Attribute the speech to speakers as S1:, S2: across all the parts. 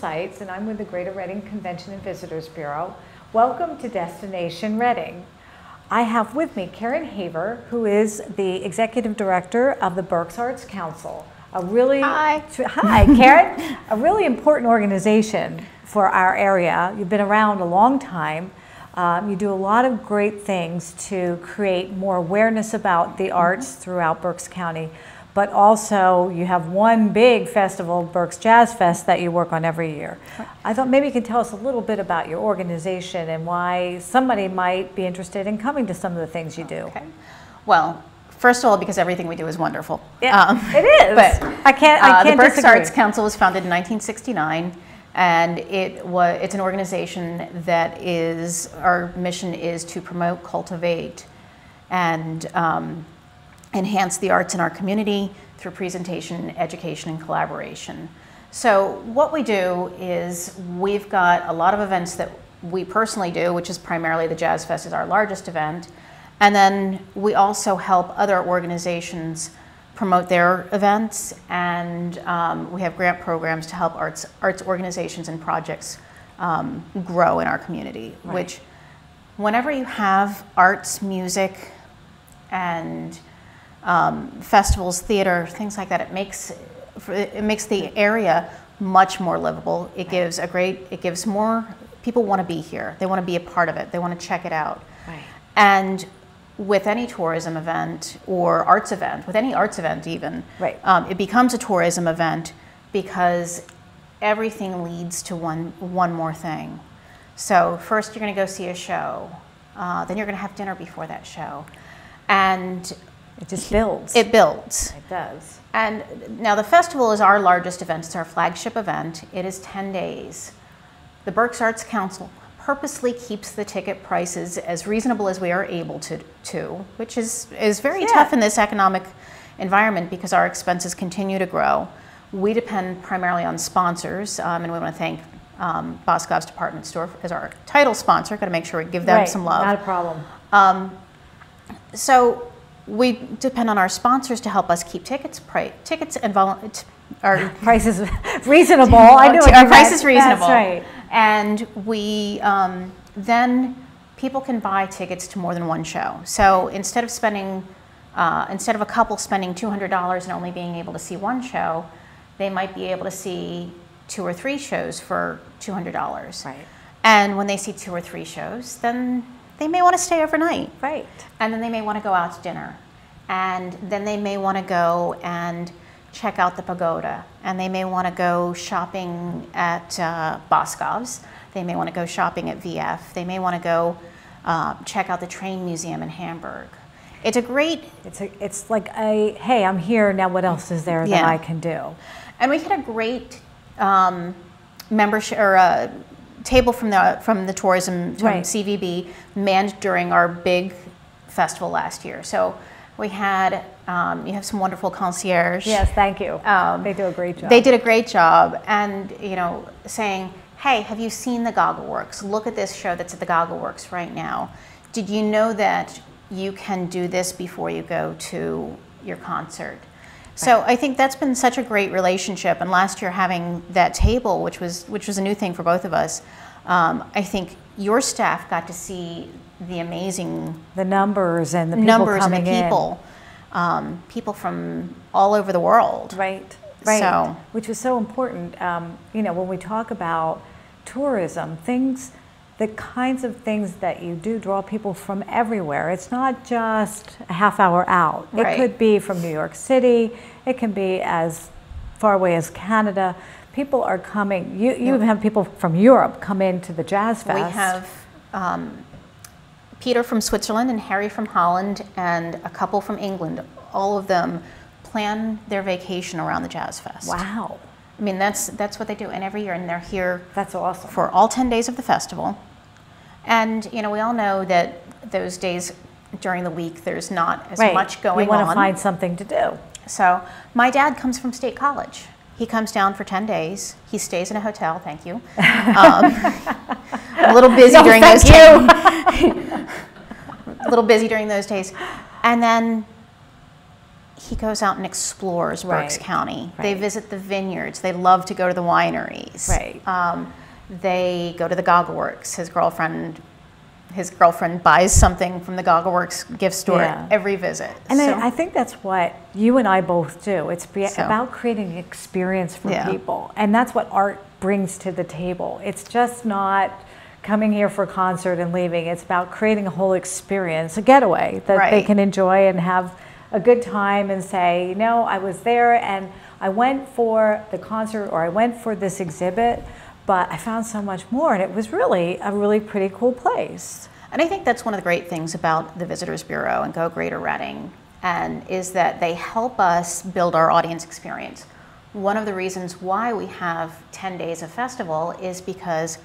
S1: Seitz, and I'm with the Greater Reading Convention and Visitors Bureau. Welcome to Destination Reading. I have with me Karen Haver, who is the Executive Director of the Berks Arts Council. Hi, Karen. A really important organization for our area. You've been around a long time. You do a lot of great things to create more awareness about the arts throughout Berks County, but also you have one big festival, Berks Jazz Fest, that you work on every year. I thought maybe you could tell us a little bit about your organization and why somebody might be interested in coming to some of the things you do.
S2: Okay. Well, first of all, because everything we do is wonderful.
S1: Yeah, it is.
S2: But
S1: I can't
S2: the Berks
S1: disagree.
S2: Arts Council was founded in 1969. And it's an organization that our mission is to promote, cultivate, and enhance the arts in our community through presentation, education, and collaboration. So what we do is we've got a lot of events that we personally do, which is primarily the Jazz Fest is our largest event. And then we also help other organizations promote their events, and we have grant programs to help arts organizations and projects grow in our community.
S1: Right.
S2: Which, whenever you have arts, music, and festivals, theater, things like that, it makes the area much more livable. It gives more people want to be here. They want to be a part of it. They want to check it out.
S1: Right.
S2: And with any tourism event or arts event, with any arts event even,
S1: right.
S2: It becomes a tourism event because everything leads to one more thing. So first you're going to go see a show, then you're going to have dinner before that show. And
S1: it just builds.
S2: It builds.
S1: It does.
S2: And now the festival is our largest event. It's our flagship event. It is 10 days. The Berks Arts Council purposely keeps the ticket prices as reasonable as we are able to which is very tough in this economic environment because our expenses continue to grow. We depend primarily on sponsors, and we want to thank Boscov's Department Store as our title sponsor. Got to make sure we give them some love.
S1: Not a problem.
S2: So we depend on our sponsors to help us keep tickets and our
S1: prices reasonable. I knew
S2: our price is reasonable.
S1: That's right.
S2: And we then people can buy tickets to more than one show. So instead of a couple spending $200 and only being able to see one show, they might be able to see 2 or 3 shows for $200.
S1: Right.
S2: And when they see 2 or 3 shows, then they may want to stay overnight.
S1: Right.
S2: And then they may want to go out to dinner. And then they may want to go and check out the pagoda, and they may want to go shopping at Boscov's. They may want to go shopping at VF. They may want to go check out the train museum in Hamburg. It's a great.
S1: It's like hey, I'm here now. What else is there that I can do?
S2: And we had a great membership or table from the tourism CVB manned during our big festival last year. So we had, you have some wonderful concierge.
S1: Yes, thank you. They do a great job.
S2: They did a great job, and saying, hey, have you seen the Goggle Works? Look at this show that's at the Goggle Works right now. Did you know that you can do this before you go to your concert? So I think that's been such a great relationship, and last year having that table, which was a new thing for both of us, I think your staff got to see the
S1: numbers and the people coming in.
S2: People from all over the world.
S1: Right.
S2: So,
S1: which is so important. When we talk about tourism, the kinds of things that you do draw people from everywhere. It's not just a half hour out. It could be from New York City. It can be as far away as Canada. People are coming. You even have people from Europe come into the Jazz Fest.
S2: We have Peter from Switzerland and Harry from Holland and a couple from England. All of them plan their vacation around the Jazz Fest.
S1: Wow.
S2: I mean, that's what they do, and every year, and they're here.
S1: That's awesome.
S2: For all 10 days of the festival. And we all know that those days during the week, there's not as much going on.
S1: You want to find something to do.
S2: So my dad comes from State College. He comes down for 10 days. He stays in a hotel, thank you. A little busy during those days. A little busy during those days. And then he goes out and explores Berks County.
S1: Right.
S2: They visit the vineyards. They love to go to the wineries.
S1: Right.
S2: They go to the Goggle Works. His girlfriend buys something from the Goggle Works gift store every visit.
S1: And I think that's what you and I both do. It's about creating an experience for people. And that's what art brings to the table. It's just not coming here for a concert and leaving. It's about creating a whole experience, a getaway that they can enjoy and have a good time and say, you know, I was there and I went for the concert or I went for this exhibit, but I found so much more, and it was really a really pretty cool place.
S2: And I think that's one of the great things about the Visitors Bureau and Go Greater Reading, and is that they help us build our audience experience. One of the reasons why we have 10 days of festival is because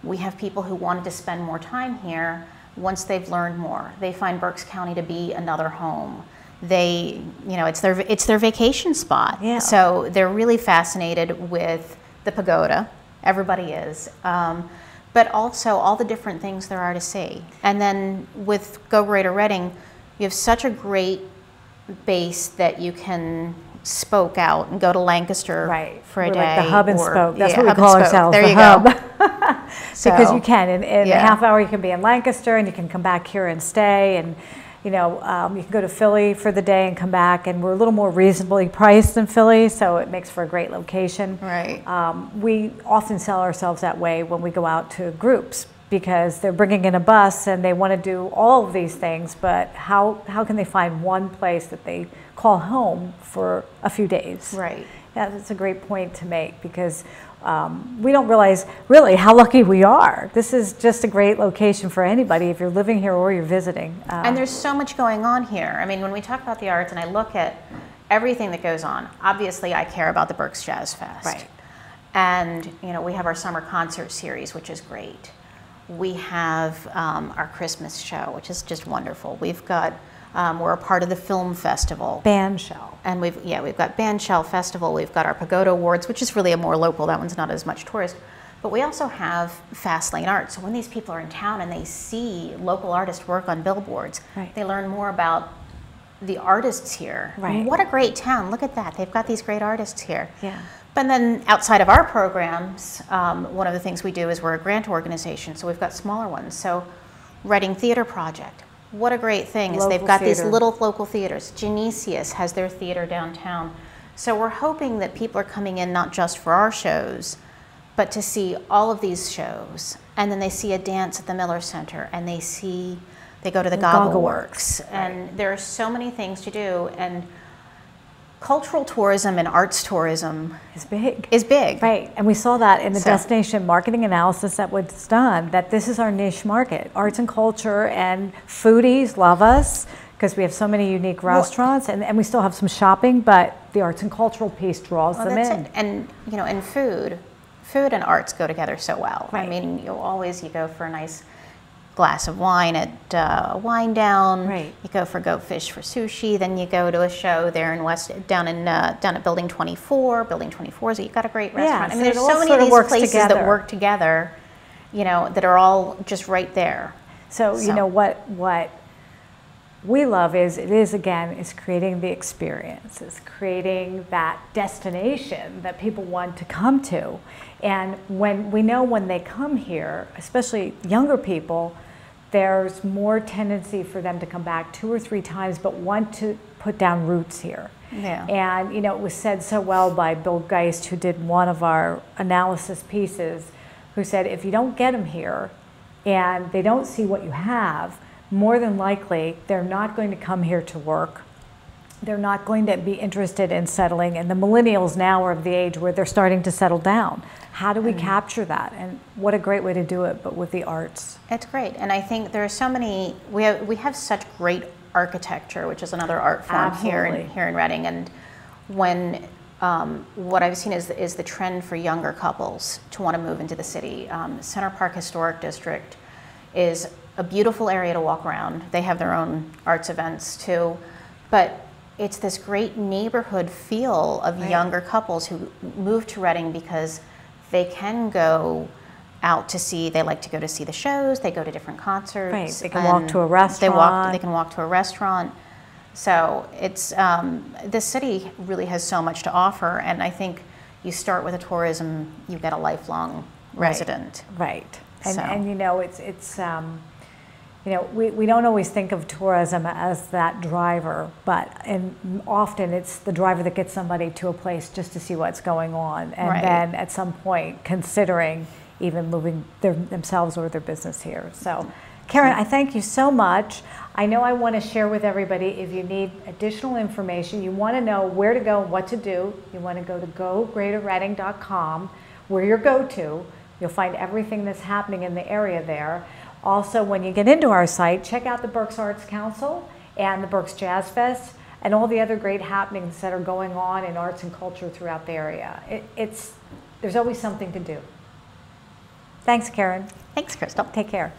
S2: we have people who wanted to spend more time here once they've learned more. They find Berks County to be another home. They, you know, it's their vacation spot.
S1: Yeah.
S2: So they're really fascinated with the pagoda. Everybody is. But also all the different things there are to see. And then with Go Greater Reading, you have such a great base that you can spoke out and go to Lancaster for a day.
S1: Like the hub and spoke. That's what we call ourselves.
S2: There
S1: the
S2: you
S1: hub.
S2: go.
S1: Because you can in a half hour you can be in Lancaster and you can come back here and stay, and you know you can go to Philly for the day and come back, and we're a little more reasonably priced than Philly, so it makes for a great location.
S2: Right.
S1: We often sell ourselves that way when we go out to groups, because they're bringing in a bus and they want to do all of these things, but how can they find one place that they call home for a few days?
S2: Right.
S1: Yeah, that's a great point to make, because we don't realize really how lucky we are. This is just a great location for anybody if you're living here or you're visiting.
S2: And there's so much going on here. I mean, when we talk about the arts and I look at everything that goes on, obviously I care about the Berks Jazz Fest.
S1: Right.
S2: And, you know, we have our summer concert series, which is great. We have our Christmas show, which is just wonderful. We've got, we're a part of the film festival.
S1: Band shell.
S2: And we've got Band Shell Festival. We've got our Pagoda Awards, which is really a more local. That one's not as much tourist. But we also have Fast Lane Art. So when these people are in town and they see local artists work on billboards, they learn more about the artists here.
S1: Right.
S2: I mean, what a great town. Look at that. They've got these great artists here.
S1: Yeah.
S2: But then outside of our programs, one of the things we do is we're a grant organization. So we've got smaller ones. So Reading Theater Project. What a great thing is they've got these little local theaters. Genesius has their theater downtown. So we're hoping that people are coming in not just for our shows, but to see all of these shows. And then they see a dance at the Miller Center, and they go to the Goggle Works. And there are so many things to do. And cultural tourism and arts tourism
S1: is big. Right, and we saw that in the destination marketing analysis that was done, that this is our niche market. Arts and culture, and foodies love us because we have so many unique restaurants, and we still have some shopping, but the arts and cultural piece draws them in.
S2: And, you know, and food and arts go together so well.
S1: Right.
S2: I mean, you go for a nice glass of wine at Wine Down.
S1: Right.
S2: You go for Goat Fish for sushi. Then you go to a show there in down at Building 24. Building 24 you've got a great restaurant. I mean, there's so many of these places that work together, you know, that are all just right there.
S1: So you know what we love is creating the experience. It's creating that destination that people want to come to. And when they come here, especially younger people, there's more tendency for them to come back 2 or 3 times, but want to put down roots here.
S2: Yeah.
S1: And you know, it was said so well by Bill Geist, who did one of our analysis pieces, who said, if you don't get them here and they don't see what you have, more than likely they're not going to come here to work. They're not going to be interested in settling, and the millennials now are of the age where they're starting to settle down. How do we capture that? And what a great way to do it, but with the arts.
S2: It's great, and I think there are so many, we have such great architecture, which is another art form here in Reading, and when what I've seen is the trend for younger couples to want to move into the city. Center Park Historic District is a beautiful area to walk around. They have their own arts events too, but it's this great neighborhood feel of younger couples who move to Reading because they can go out to see, they like to go to see the shows, they go to different concerts.
S1: Right, they can walk to a restaurant.
S2: They can walk to a restaurant. So it's, the city really has so much to offer, and I think you start with a tourism, you get a lifelong resident.
S1: Right. And,
S2: So.
S1: and you know, we don't always think of tourism as that driver, and often it's the driver that gets somebody to a place just to see what's going on, and
S2: Right.
S1: then at some point considering even moving themselves or their business here. So, Karen, I thank you so much. I know I want to share with everybody, if you need additional information, you want to know where to go, what to do, you want to go to gogreaterreading.com, where your go-to. You'll find everything that's happening in the area there. Also, when you get into our site, check out the Berks Arts Council and the Berks Jazz Fest and all the other great happenings that are going on in arts and culture throughout the area. There's always something to do. Thanks, Karen.
S2: Thanks, Crystal.
S1: Take care.